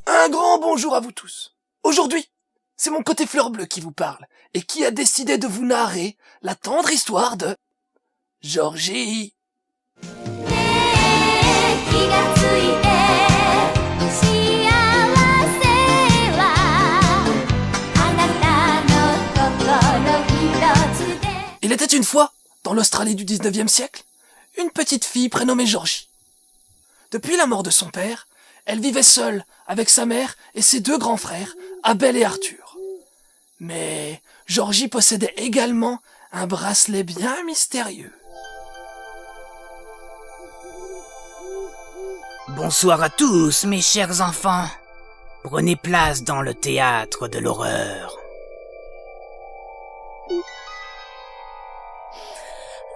Un grand bonjour à vous tous. Aujourd'hui, c'est mon côté fleur bleue qui vous parle et qui a décidé de vous narrer la tendre histoire de Georgie. Il était une fois, dans l'Australie du 19e siècle, une petite fille prénommée Georgie. Depuis la mort de son père, elle vivait seule avec sa mère et ses deux grands frères, Abel et Arthur. Mais Georgie possédait également un bracelet bien mystérieux. Bonsoir à tous, mes chers enfants. Prenez place dans le théâtre de l'horreur.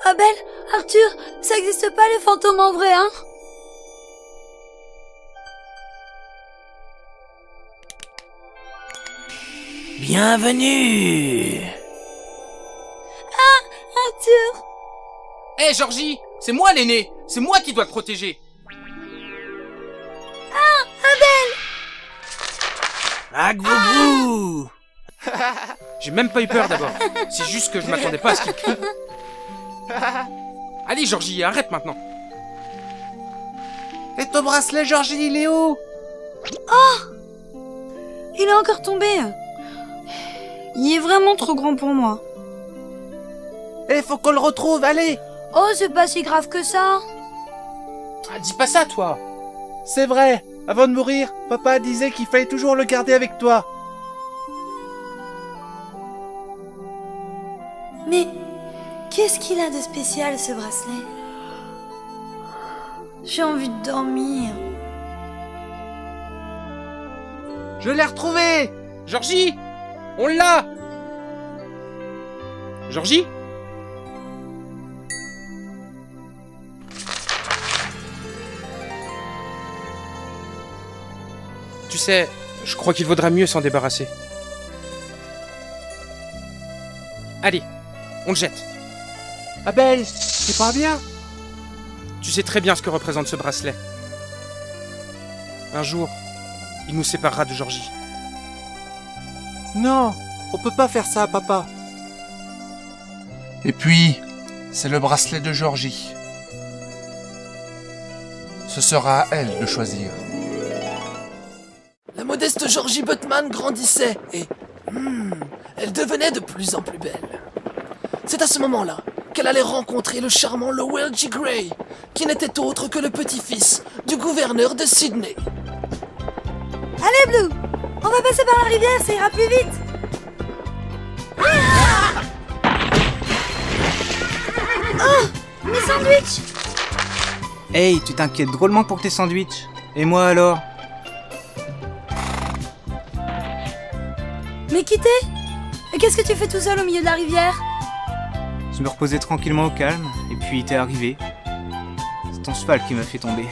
Abel, Arthur, ça existe pas les fantômes en vrai, hein? Bienvenue. Arthur! Hé Georgie, c'est moi l'aîné, c'est moi qui dois te protéger. Agboubou. J'ai même pas eu peur d'abord, c'est juste que je m'attendais pas à ce qu'il crie. Allez Georgie, arrête maintenant. Et ton bracelet, Georgie, il est où? Il est encore tombé. Il est vraiment trop grand pour moi. Il faut qu'on le retrouve, allez! Oh, c'est pas si grave que ça. Ah, dis pas ça toi. C'est vrai, avant de mourir, papa disait qu'il fallait toujours le garder avec toi. Mais qu'est-ce qu'il a de spécial, ce bracelet? J'ai envie de dormir. Je l'ai retrouvé! Georgie, on l'a. Georgie? Tu sais, je crois qu'il vaudrait mieux s'en débarrasser. Allez, on le jette. Abel, c'est pas bien? Tu sais très bien ce que représente ce bracelet. Un jour, il nous séparera de Georgie. Non, on peut pas faire ça, papa. Et puis, c'est le bracelet de Georgie. Ce sera à elle de choisir. La modeste Georgie Buttman grandissait et elle devenait de plus en plus belle. C'est à ce moment-là qu'elle allait rencontrer le charmant Lowell G. Gray, qui n'était autre que le petit-fils du gouverneur de Sydney. Allez, Blue! On va passer par la rivière, ça ira plus vite! Oh! Mes sandwichs! Hey, tu t'inquiètes drôlement pour tes sandwichs. Et moi alors? Mais quitter? Et qu'est-ce que tu fais tout seul au milieu de la rivière? Je me reposais tranquillement au calme, et puis t'es arrivé. C'est ton cheval qui m'a fait tomber.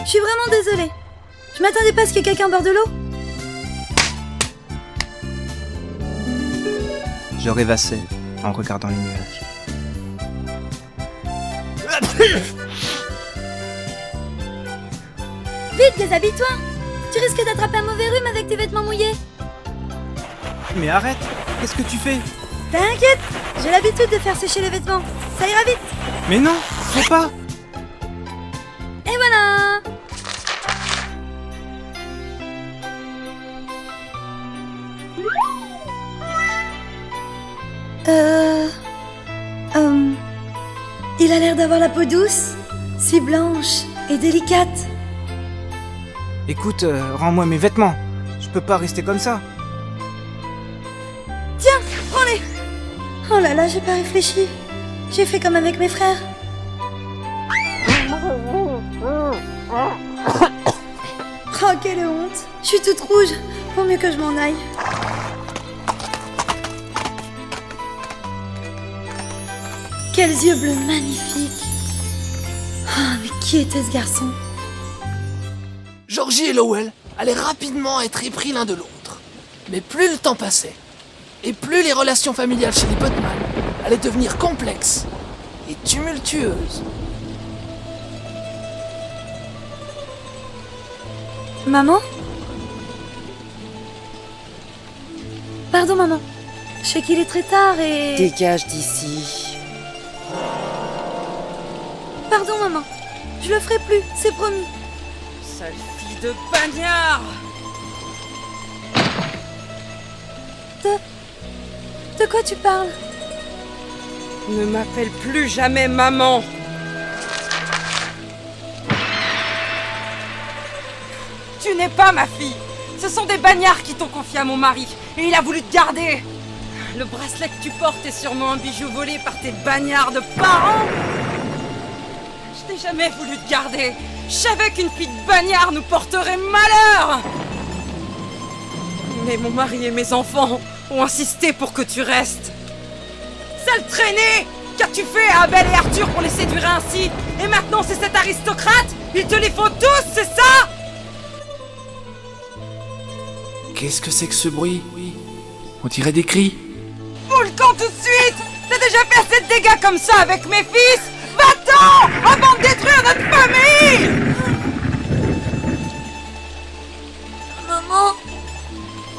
Je suis vraiment désolée. Je m'attendais pas à ce que quelqu'un borde de l'eau. Je rêvassais en regardant les nuages. Vite, déshabille-toi! Tu risques d'attraper un mauvais rhume avec tes vêtements mouillés. Mais arrête! Qu'est-ce que tu fais? T'inquiète, j'ai l'habitude de faire sécher les vêtements. Ça ira vite. Mais non! Faut pas! Et voilà. Il a l'air d'avoir la peau douce, si blanche et délicate. Écoute, rends-moi mes vêtements. Je peux pas rester comme ça. Tiens, prends-les. Oh là là, j'ai pas réfléchi. J'ai fait comme avec mes frères. Oh, quelle honte. Je suis toute rouge. Vaut mieux que je m'en aille. Quels yeux bleus magnifiques. Oh, mais qui était ce garçon? Georgie et Lowell allaient rapidement être épris l'un de l'autre. Mais plus le temps passait, et plus les relations familiales chez les Botman allaient devenir complexes et tumultueuses. Maman? Pardon, maman. Je sais qu'il est très tard et... Dégage d'ici. Pardon, maman. Je le ferai plus, c'est promis. Sale fille de bagnard! De quoi tu parles? Ne m'appelle plus jamais maman! Tu n'es pas ma fille! Ce sont des bagnards qui t'ont confié à mon mari, et il a voulu te garder! Le bracelet que tu portes est sûrement un bijou volé par tes bagnards de parents! Je n'ai jamais voulu te garder! Je savais qu'une fille de bagnard nous porterait malheur! Mais mon mari et mes enfants ont insisté pour que tu restes! Sale traînée! Qu'as-tu fait à Abel et Arthur pour les séduire ainsi? Et maintenant c'est cet aristocrate? Il te les faut tous, c'est ça? Qu'est-ce que c'est que ce bruit? On dirait des cris. Fous le camp tout de suite! T'as déjà fait assez de dégâts comme ça avec mes fils? Va-t'en! Avant de détruire notre famille! Maman?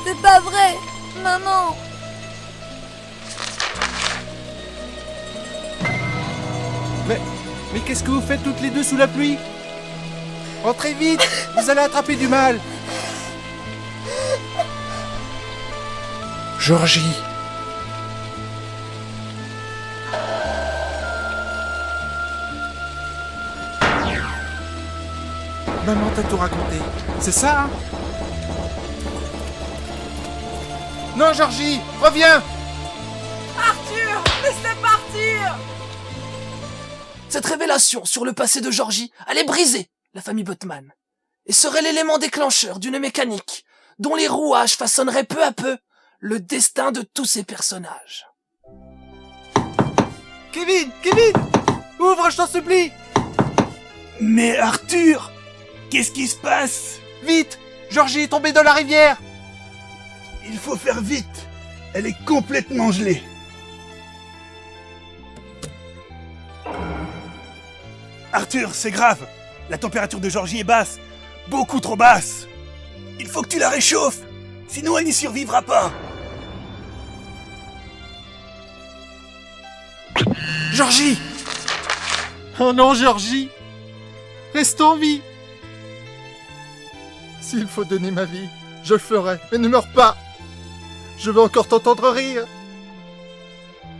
C'est pas vrai, maman. Mais qu'est-ce que vous faites toutes les deux sous la pluie? Rentrez vite, vous allez attraper du mal. Georgie, Maman t'a tout raconté, c'est ça, hein? Non, Georgie, reviens! Arthur! Laisse-les partir! Cette révélation sur le passé de Georgie allait briser la famille Botman et serait l'élément déclencheur d'une mécanique dont les rouages façonneraient peu à peu le destin de tous ces personnages. Kevin! Ouvre, je t'en supplie! Mais Arthur, qu'est-ce qui se passe? Vite! Georgie est tombée dans la rivière! Il faut faire vite. Elle est complètement gelée. Arthur, c'est grave. La température de Georgie est basse. Beaucoup trop basse. Il faut que tu la réchauffes. Sinon, elle n'y survivra pas. Georgie! Oh non, Georgie! Reste en vie! S'il faut donner ma vie, je le ferai, mais ne meurs pas! Je veux encore t'entendre rire!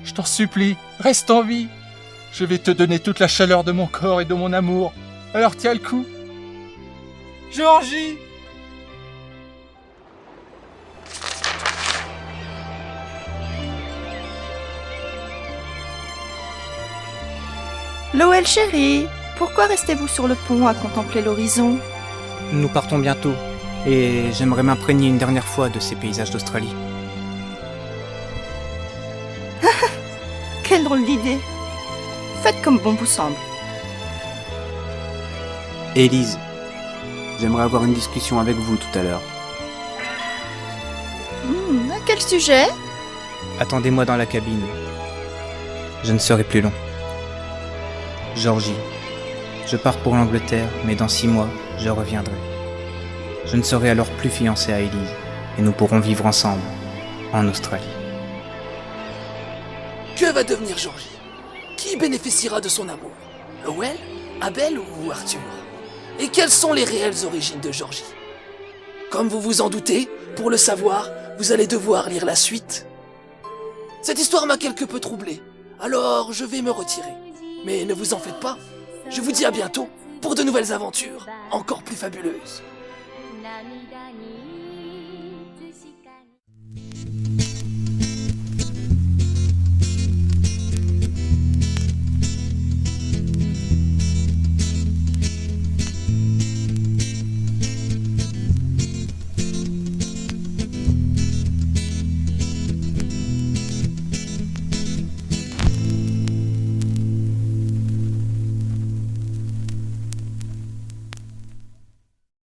Je t'en supplie, reste en vie! Je vais te donner toute la chaleur de mon corps et de mon amour. Alors tiens le coup! Georgie! Lowell chérie, pourquoi restez-vous sur le pont à contempler l'horizon? Nous partons bientôt, et j'aimerais m'imprégner une dernière fois de ces paysages d'Australie. Quelle drôle d'idée! Faites comme bon vous semble. Élise, j'aimerais avoir une discussion avec vous tout à l'heure. À quel sujet? Attendez-moi dans la cabine. Je ne serai plus long. Georgie, je pars pour l'Angleterre, mais dans 6 mois, je reviendrai. Je ne serai alors plus fiancé à Élise, et nous pourrons vivre ensemble, en Australie. Que va devenir Georgie? Qui bénéficiera de son amour? Lowell, Abel ou Arthur? Et quelles sont les réelles origines de Georgie? Comme vous vous en doutez, pour le savoir, vous allez devoir lire la suite. Cette histoire m'a quelque peu troublé, alors je vais me retirer. Mais ne vous en faites pas, je vous dis à bientôt pour de nouvelles aventures, encore plus fabuleuses.